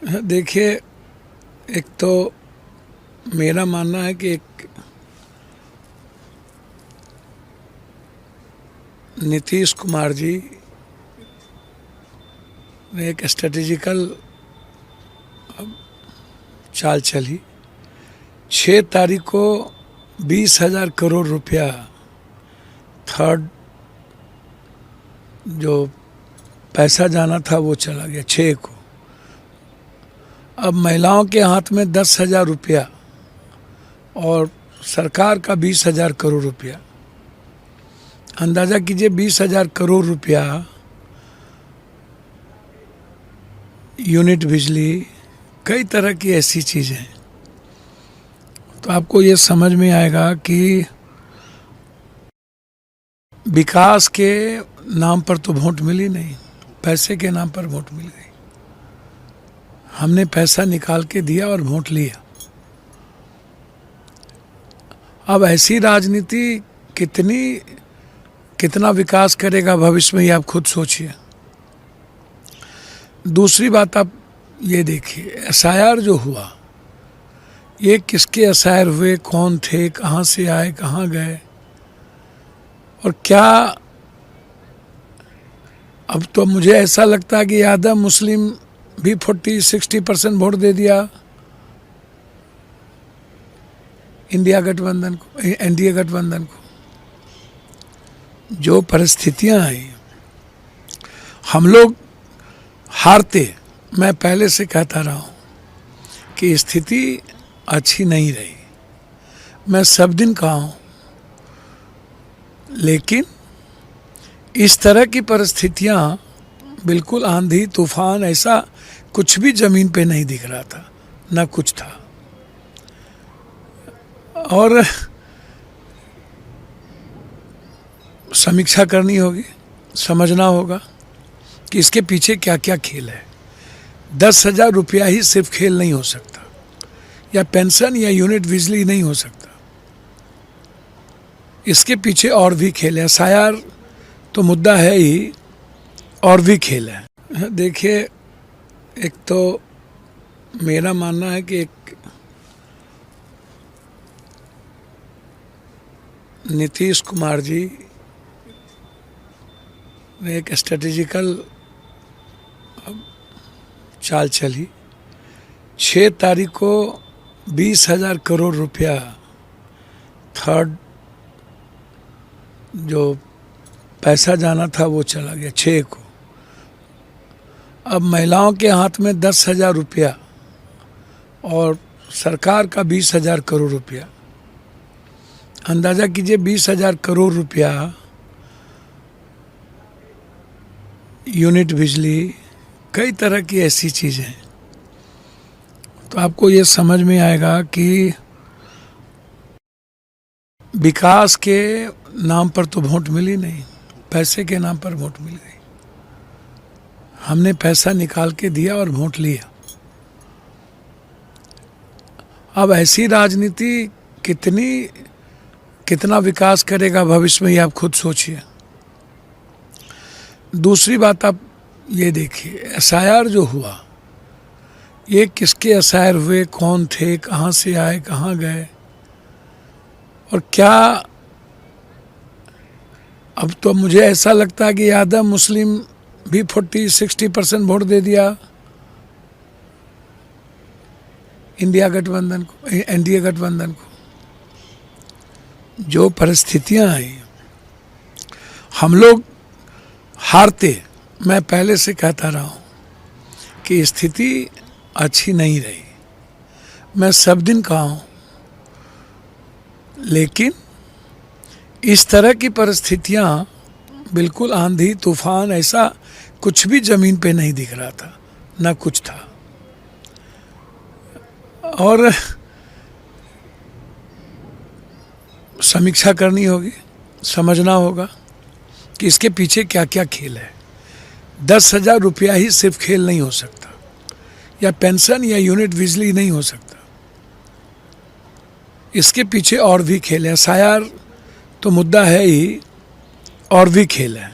देखिए, एक तो मेरा मानना है कि एक नीतीश कुमार जी ने एक स्ट्रेटेजिकल चाल चली। 6 तारीख को 20,000 करोड़ रुपया थर्ड जो पैसा जाना था वो चला गया 6 को। अब महिलाओं के हाथ में 10,000 रुपया और सरकार का 20,000 करोड़ रुपया। अंदाज़ा कीजिए 20,000 करोड़ रुपया यूनिट बिजली, कई तरह की ऐसी चीज़ें। तो आपको ये समझ में आएगा कि विकास के नाम पर तो वोट मिली नहीं, पैसे के नाम पर वोट मिल गई। हमने पैसा निकाल के दिया और वोट लिया। अब ऐसी राजनीति कितना विकास करेगा भविष्य में, ये आप खुद सोचिए। दूसरी बात आप ये देखिए, एसआईआर जो हुआ, ये किसके एसआईआर हुए, कौन थे, कहाँ से आए, कहाँ गए, और क्या। अब तो मुझे ऐसा लगता है कि यादव मुस्लिम भी 40-60% वोट दे दिया इंडिया गठबंधन को, एनडीए गठबंधन को। जो परिस्थितियां आई, हम लोग हारते। मैं पहले से कहता रहा हूं कि स्थिति अच्छी नहीं रही, मैं सब दिन कहा हूं, लेकिन इस तरह की परिस्थितियां, बिल्कुल आंधी तूफान, ऐसा कुछ भी जमीन पे नहीं दिख रहा था, ना कुछ था। और समीक्षा करनी होगी, समझना होगा कि इसके पीछे क्या क्या खेल है। 10,000 रुपया ही सिर्फ खेल नहीं हो सकता, या पेंशन या यूनिट बिजली नहीं हो सकता। इसके पीछे और भी खेल है। एसआईआर तो मुद्दा है ही, और भी खेल है। देखिए, एक तो मेरा मानना है कि एक नीतीश कुमार जी ने एक स्ट्रेटेजिकल चाल चली। 6 तारीख को 20,000 करोड़ रुपया थर्ड जो पैसा जाना था वो चला गया 6 को। अब महिलाओं के हाथ में 10,000 रुपया और सरकार का 20,000 करोड़ रुपया। अंदाज़ा कीजिए 20,000 करोड़ रुपया यूनिट बिजली, कई तरह की ऐसी चीज़ें। तो आपको ये समझ में आएगा कि विकास के नाम पर तो वोट मिली नहीं, पैसे के नाम पर वोट मिल गई। हमने पैसा निकाल के दिया और वोट लिया। अब ऐसी राजनीति कितना विकास करेगा भविष्य में, ये आप खुद सोचिए। दूसरी बात आप ये देखिए, एसआईआर जो हुआ, ये किसके एसआईआर हुए, कौन थे, कहाँ से आए, कहाँ गए, और क्या। अब तो मुझे ऐसा लगता है कि यादव मुस्लिम भी 40-60% वोट दे दिया इंडिया गठबंधन को, एनडीए गठबंधन को। जो परिस्थितियां आई, हम लोग हारते। मैं पहले से कहता रहा हूं कि स्थिति अच्छी नहीं रही, मैं सब दिन कहा हूं, लेकिन इस तरह की परिस्थितियां, बिल्कुल आंधी तूफान, ऐसा कुछ भी जमीन पे नहीं दिख रहा था, ना कुछ था। और समीक्षा करनी होगी, समझना होगा कि इसके पीछे क्या क्या खेल है। 10,000 रुपया ही सिर्फ खेल नहीं हो सकता, या पेंशन या यूनिट बिजली नहीं हो सकता। इसके पीछे और भी खेल है। एसआईआर तो मुद्दा है ही, और भी खेल है।